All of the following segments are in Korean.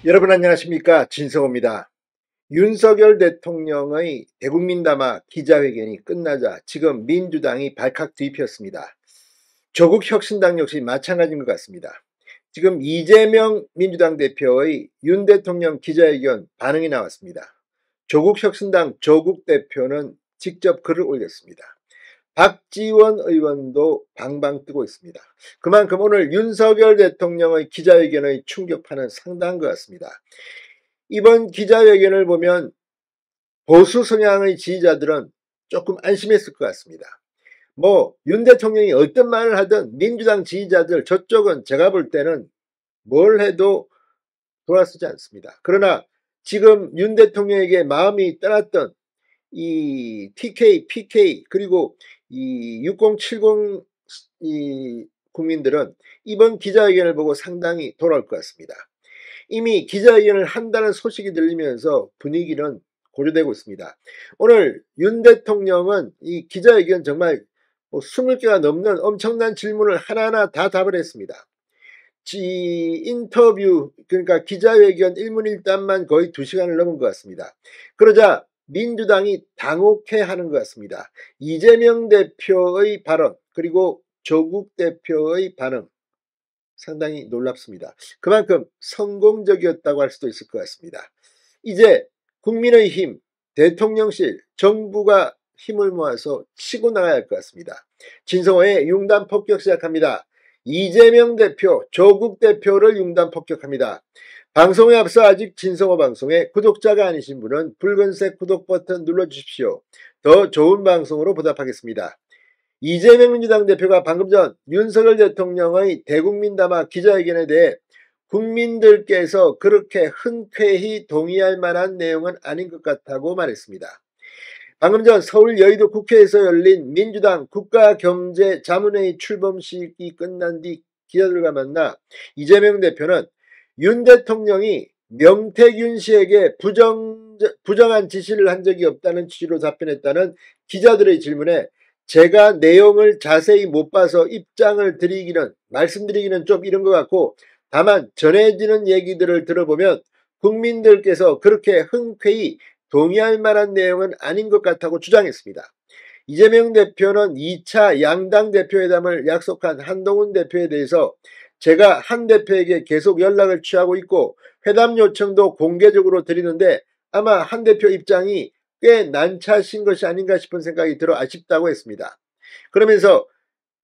여러분 안녕하십니까, 진성호입니다. 윤석열 대통령의 대국민담화 기자회견이 끝나자 지금 민주당이 발칵 뒤폈습니다. 조국 혁신당 역시 마찬가지인 것 같습니다. 지금 이재명 민주당 대표의 윤 대통령 기자회견 반응이 나왔습니다. 조국 혁신당 조국 대표는 직접 글을 올렸습니다. 박지원 의원도 방방 뜨고 있습니다. 그만큼 오늘 윤석열 대통령의 기자회견의 충격파는 상당한 것 같습니다. 이번 기자회견을 보면 보수 성향의 지지자들은 조금 안심했을 것 같습니다. 윤 대통령이 어떤 말을 하든 민주당 지지자들 저쪽은 제가 볼 때는 뭘 해도 돌아서지 않습니다. 그러나 지금 윤 대통령에게 마음이 떠났던 이 TK, PK 그리고 이 6070 국민들은 이번 기자회견을 보고 상당히 돌아올 것 같습니다. 이미 기자회견을 한다는 소식이 들리면서 분위기는 고조되고 있습니다. 오늘 윤 대통령은 이 기자회견 정말 20개가 넘는 엄청난 질문을 하나하나 다 답을 했습니다. 인터뷰, 그러니까 기자회견 일문일답만 거의 2시간을 넘은 것 같습니다. 그러자 민주당이 당혹해하는 것 같습니다. 이재명 대표의 발언 그리고 조국 대표의 반응 상당히 놀랍습니다. 그만큼 성공적이었다고 할 수도 있을 것 같습니다. 이제 국민의힘, 대통령실, 정부가 힘을 모아서 치고 나가야 할 것 같습니다. 진성호의 융단 폭격 시작합니다. 이재명 대표, 조국 대표를 융단 폭격합니다. 방송에 앞서 아직 진성호 방송에 구독자가 아니신 분은 붉은색 구독 버튼 눌러주십시오. 더 좋은 방송으로 보답하겠습니다. 이재명 민주당 대표가 방금 전 윤석열 대통령의 대국민담화 기자회견에 대해 국민들께서 그렇게 흔쾌히 동의할 만한 내용은 아닌 것 같다고 말했습니다. 방금 전 서울 여의도 국회에서 열린 민주당 국가경제자문회의 출범식이 끝난 뒤 기자들과 만나 이재명 대표는 윤 대통령이 명태균 씨에게 부정한 지시를 한 적이 없다는 취지로 답변했다는 기자들의 질문에 제가 내용을 자세히 못 봐서 말씀드리기는 좀 이른 것 같고, 다만 전해지는 얘기들을 들어보면 국민들께서 그렇게 흔쾌히 동의할 만한 내용은 아닌 것 같다고 주장했습니다. 이재명 대표는 2차 양당 대표회담을 약속한 한동훈 대표에 대해서 제가 한 대표에게 계속 연락을 취하고 있고 회담 요청도 공개적으로 드리는데 아마 한 대표 입장이 꽤 난처하신 것이 아닌가 싶은 생각이 들어 아쉽다고 했습니다. 그러면서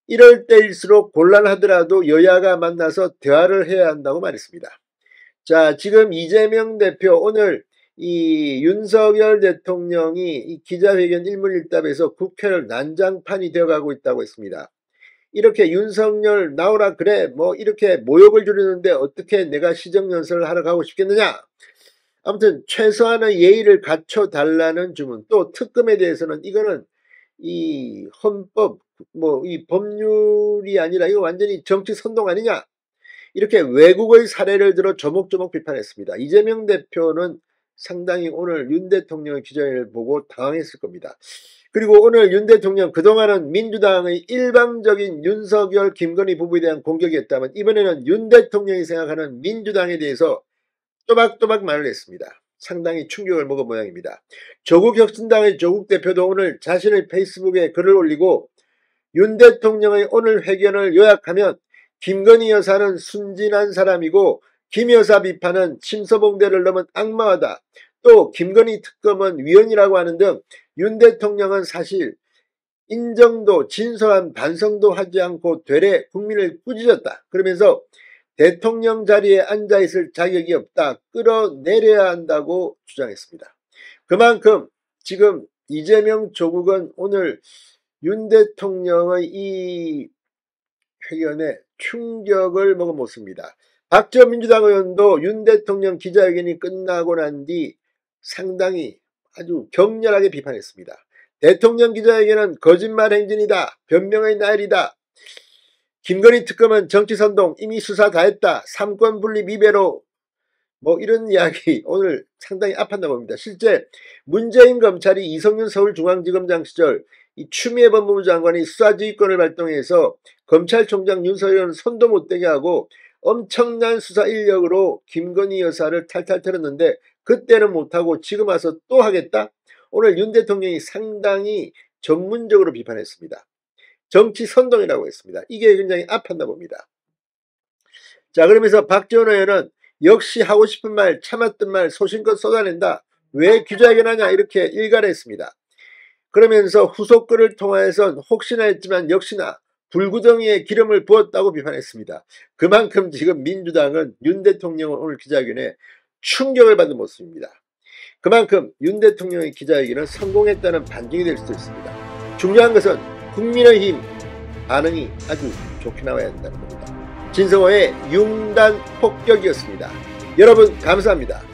이럴 때일수록 곤란하더라도 여야가 만나서 대화를 해야 한다고 말했습니다. 자, 지금 이재명 대표 오늘 이 윤석열 대통령이 이 기자회견 일문일답에서 국회를 난장판이 되어가고 있다고 했습니다. 이렇게 윤석열 나오라 그래 이렇게 모욕을 주려는데 어떻게 내가 시정연설을 하러 가고 싶겠느냐. 아무튼 최소한의 예의를 갖춰달라는 주문, 또 특검에 대해서는 이거는 이 헌법 이 법률이 아니라 이거 완전히 정치 선동 아니냐, 이렇게 외국의 사례를 들어 조목조목 비판했습니다. 이재명 대표는 상당히 오늘 윤 대통령의 기자회견을 보고 당황했을 겁니다. 그리고 오늘 윤 대통령 그동안은 민주당의 일방적인 윤석열, 김건희 부부에 대한 공격이었다면 이번에는 윤 대통령이 생각하는 민주당에 대해서 또박또박 말을 했습니다. 상당히 충격을 먹은 모양입니다. 조국 혁신당의 조국 대표도 오늘 자신의 페이스북에 글을 올리고 윤 대통령의 오늘 회견을 요약하면 김건희 여사는 순진한 사람이고 김 여사 비판은 침소봉대를 넘은 악마하다. 또 김건희 특검은 위헌이라고 하는 등 윤 대통령은 사실 인정도 진솔한 반성도 하지 않고 되레 국민을 꾸짖었다. 그러면서 대통령 자리에 앉아있을 자격이 없다. 끌어내려야 한다고 주장했습니다. 그만큼 지금 이재명 조국은 오늘 윤 대통령의 이 회견에 충격을 먹은 모습입니다. 박지원 민주당 의원도 윤 대통령 기자회견이 끝나고 난 뒤 상당히 아주 격렬하게 비판했습니다. 대통령 기자회견은 거짓말 행진이다. 변명의 나일이다. 김건희 특검은 정치선동, 이미 수사 다 했다. 삼권분립 위배로 이런 이야기 오늘 상당히 아팠나 봅니다. 실제 문재인 검찰이 이성윤 서울중앙지검장 시절 이 추미애 법무부 장관이 수사지휘권을 발동해서 검찰총장 윤석열은 손도 못 대게 하고 엄청난 수사 인력으로 김건희 여사를 탈탈 털었는데 그때는 못하고 지금 와서 또 하겠다? 오늘 윤 대통령이 상당히 전문적으로 비판했습니다. 정치 선동이라고 했습니다. 이게 굉장히 아팠나 봅니다. 자, 그러면서 박지원 의원은 역시 하고 싶은 말, 참았던 말 소신껏 쏟아낸다. 왜 기자회견하냐 이렇게 일갈했습니다. 그러면서 후속글을 통해서 혹시나 했지만 역시나 불구덩이에 기름을 부었다고 비판했습니다. 그만큼 지금 민주당은 윤 대통령은 오늘 기자회견에 충격을 받은 모습입니다. 그만큼 윤 대통령의 기자회견은 성공했다는 반증이 될 수도 있습니다. 중요한 것은 국민의힘 반응이 아주 좋게 나와야 한다는 겁니다. 진성호의 융단 폭격이었습니다. 여러분 감사합니다.